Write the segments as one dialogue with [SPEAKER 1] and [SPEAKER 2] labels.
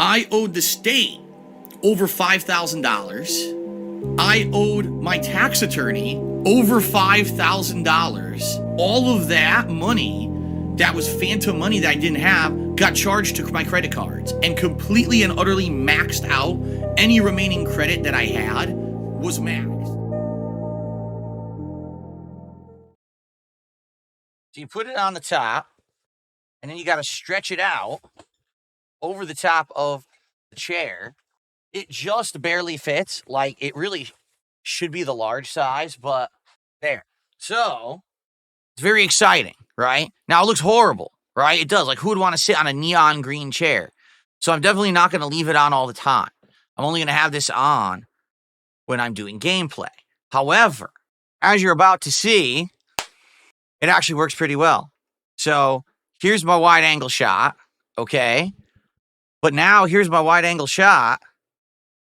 [SPEAKER 1] I owed the state over $5,000. I owed my tax attorney over $5,000. All of that money that was phantom money that I didn't have got charged to my credit cards and completely and utterly maxed out. Any remaining credit that I had was maxed. So you put it on the top, and then you got to stretch it out over the top of the chair. It just barely fits. Like, it really should be the large size, but there. So it's very exciting, right? Now it looks horrible, right? It does. Like, who would want to sit on a neon green chair? So I'm definitely not going to leave it on all the time. I'm only going to have this on when I'm doing gameplay. However, as you're about to see, it actually works pretty well. So here's my wide angle shot, okay? But now here's my wide angle shot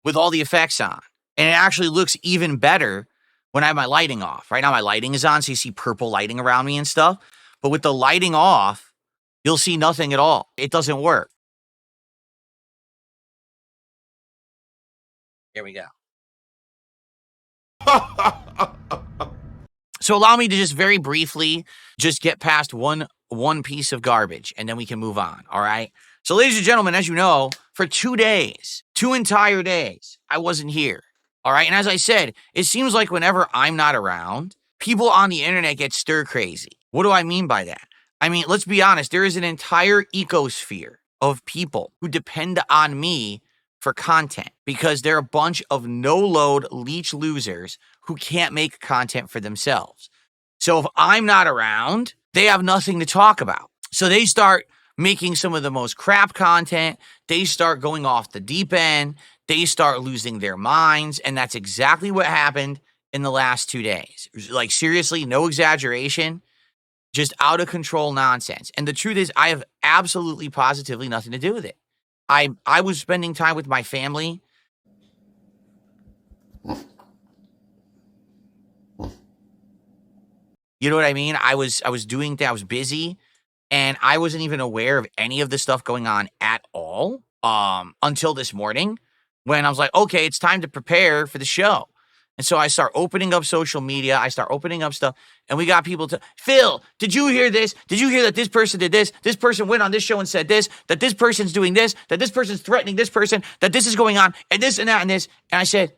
[SPEAKER 1] with all the effects on. And it actually looks even better when I have my lighting off. Right now my lighting is on, so you see purple lighting around me and stuff. But with the lighting off, you'll see nothing at all. It doesn't work. Here we go. So allow me to just very briefly just get past one piece of garbage, and then we can move on, all right? So ladies and gentlemen, as you know, for 2 days, 2 entire days, I wasn't here, all right? And as I said, it seems like whenever I'm not around, people on the internet get stir crazy. What do I mean by that? I mean, let's be honest, there is an entire ecosphere of people who depend on me for content because they're a bunch of no-load leech losers who can't make content for themselves. So if I'm not around, they have nothing to talk about. So they start making some of the most crap content. They start going off the deep end. They start losing their minds. And that's exactly what happened in the last 2 days. Like, seriously, no exaggeration, just out of control nonsense. And the truth is, I have absolutely positively nothing to do with it. I was spending time with my family. You know what I mean? I was doing things, I was busy, and I wasn't even aware of any of the stuff going on at all until this morning when I was like, okay, it's time to prepare for the show. And so I start opening up social media. I start opening up stuff, and we got people to, Phil, did you hear this? Did you hear that this person did this? This person went on this show and said this, that this person's doing this, that this person's threatening this person, that this is going on, and this and that and this. And I said,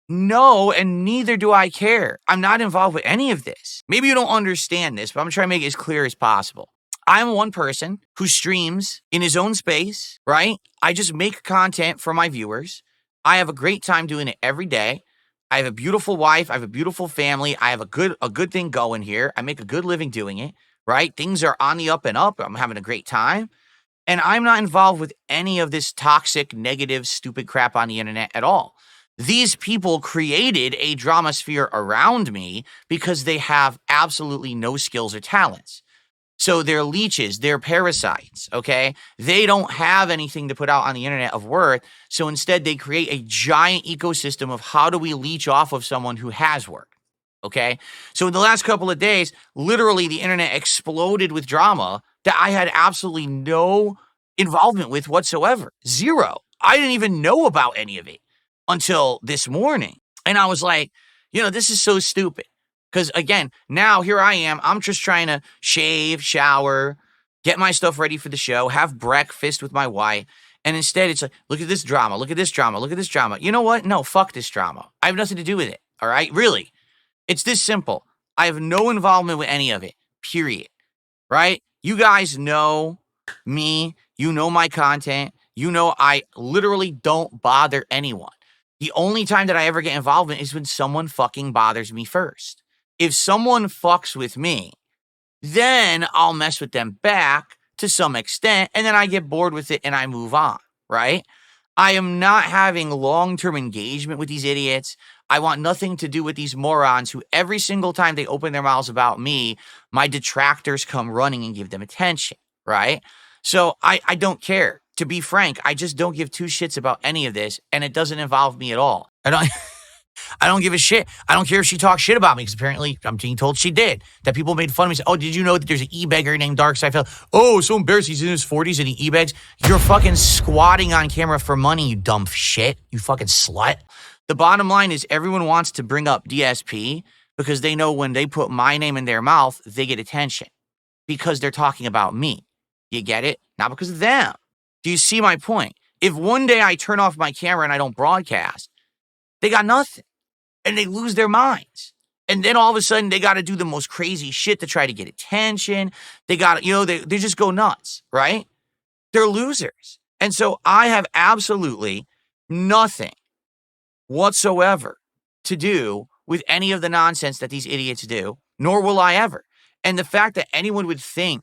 [SPEAKER 1] no, and neither do I care. I'm not involved with any of this. Maybe you don't understand this, but I'm trying to make it as clear as possible. I'm one person who streams in his own space, right? I just make content for my viewers. I have a great time doing it every day. I have a beautiful wife. I have a beautiful family. I have a good thing going here. I make a good living doing it, right? Things are on the up and up. I'm having a great time. And I'm not involved with any of this toxic, negative, stupid crap on the internet at all. These people created a drama sphere around me because they have absolutely no skills or talents. So they're leeches, they're parasites, okay? They don't have anything to put out on the internet of worth. So instead, they create a giant ecosystem of how do we leech off of someone who has work, okay? So in the last couple of days, literally the internet exploded with drama that I had absolutely no involvement with whatsoever. Zero. I didn't even know about any of it until this morning. And I was like, you know, this is so stupid. Because again, now here I am, I'm just trying to shave, shower, get my stuff ready for the show, have breakfast with my wife. And instead it's like, look at this drama, look at this drama, look at this drama. You know what? No, fuck this drama. I have nothing to do with it. All right? Really. It's this simple. I have no involvement with any of it. Period. Right? You guys know me. You know my content. You know I literally don't bother anyone. The only time that I ever get involved in is when someone fucking bothers me first. If someone fucks with me, then I'll mess with them back to some extent, and then I get bored with it and I move on, right? I am not having long-term engagement with these idiots. I want nothing to do with these morons who every single time they open their mouths about me, my detractors come running and give them attention, right? So I don't care. To be frank, I just don't give two shits about any of this, and it doesn't involve me at all. I don't give a shit. I don't care if she talks shit about me because apparently I'm being told she did. That people made fun of me. Say, oh, did you know that there's an e-beggar named Darkside? Oh, so embarrassed. He's in his 40s and he e-begs. You're fucking squatting on camera for money, you dumb shit. You fucking slut. The bottom line is everyone wants to bring up DSP because they know when they put my name in their mouth, they get attention because they're talking about me. You get it? Not because of them. Do you see my point? If one day I turn off my camera and I don't broadcast, they got nothing and they lose their minds. And then all of a sudden they got to do the most crazy shit to try to get attention. They got, they just go nuts, right? They're losers. And so I have absolutely nothing whatsoever to do with any of the nonsense that these idiots do, nor will I ever. And the fact that anyone would think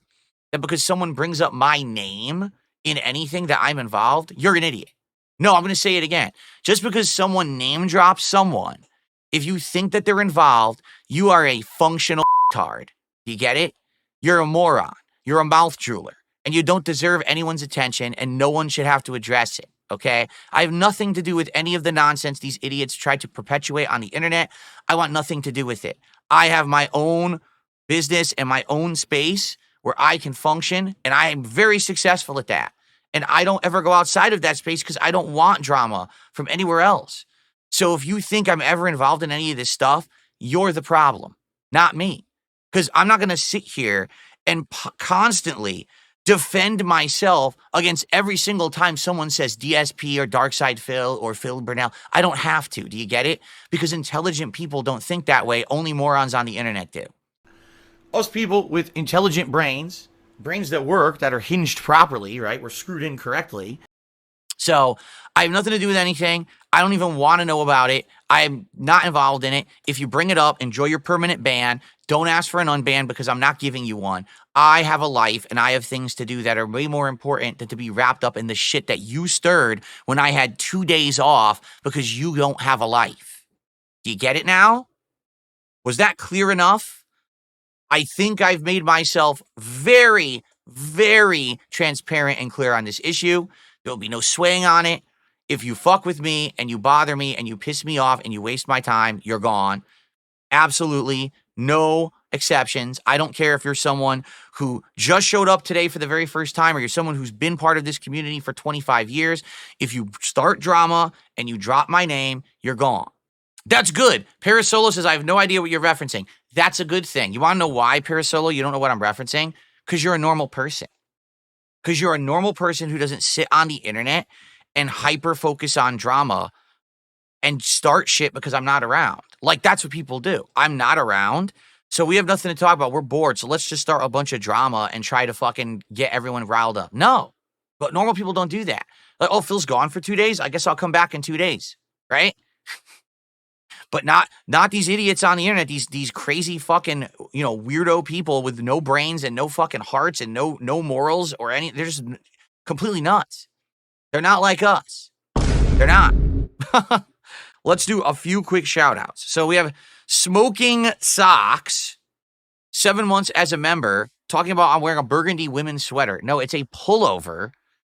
[SPEAKER 1] that because someone brings up my name in anything that I'm involved, you're an idiot. No, I'm going to say it again. Just because someone name drops someone, if you think that they're involved, you are a functional tard. You get it? You're a moron. You're a mouth drooler. And you don't deserve anyone's attention, and no one should have to address it, okay? I have nothing to do with any of the nonsense these idiots try to perpetuate on the internet. I want nothing to do with it. I have my own business and my own space where I can function, and I am very successful at that. And I don't ever go outside of that space because I don't want drama from anywhere else. So if you think I'm ever involved in any of this stuff, you're the problem, not me. Because I'm not going to sit here and constantly defend myself against every single time someone says DSP or Darkside Phil or Phil Burnell. I don't have to. Do you get it? Because intelligent people don't think that way. Only morons on the internet do. Us people with intelligent brains that work, that are hinged properly, right? We're screwed in correctly. So I have nothing to do with anything. I don't even want to know about it. I'm not involved in it. If you bring it up, enjoy your permanent ban. Don't ask for an unban because I'm not giving you one. I have a life and I have things to do that are way more important than to be wrapped up in the shit that you stirred when I had 2 days off because you don't have a life. Do you get it now? Was that clear enough? I think I've made myself very, very transparent and clear on this issue. There'll be no swaying on it. If you fuck with me and you bother me and you piss me off and you waste my time, you're gone. Absolutely no exceptions. I don't care if you're someone who just showed up today for the very first time or you're someone who's been part of this community for 25 years. If you start drama and you drop my name, you're gone. That's good. Parasolo says, I have no idea what you're referencing. That's a good thing. You want to know why, Parasolo? You don't know what I'm referencing? Because you're a normal person. Because you're a normal person who doesn't sit on the internet and hyper-focus on drama and start shit because I'm not around. Like, that's what people do. I'm not around, so we have nothing to talk about. We're bored, so let's just start a bunch of drama and try to fucking get everyone riled up. No. But normal people don't do that. Like, oh, Phil's gone for 2 days? I guess I'll come back in 2 days, right? But not these idiots on the internet, these crazy fucking, weirdo people with no brains and no fucking hearts and no morals or any. They're just completely nuts. They're not like us. They're not. Let's do a few quick shout outs. So we have Smoking Socks, 7 months as a member, talking about I'm wearing a burgundy women's sweater. No, it's a pullover.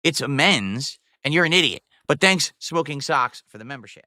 [SPEAKER 1] It's a men's, and you're an idiot. But thanks, Smoking Socks, for the membership.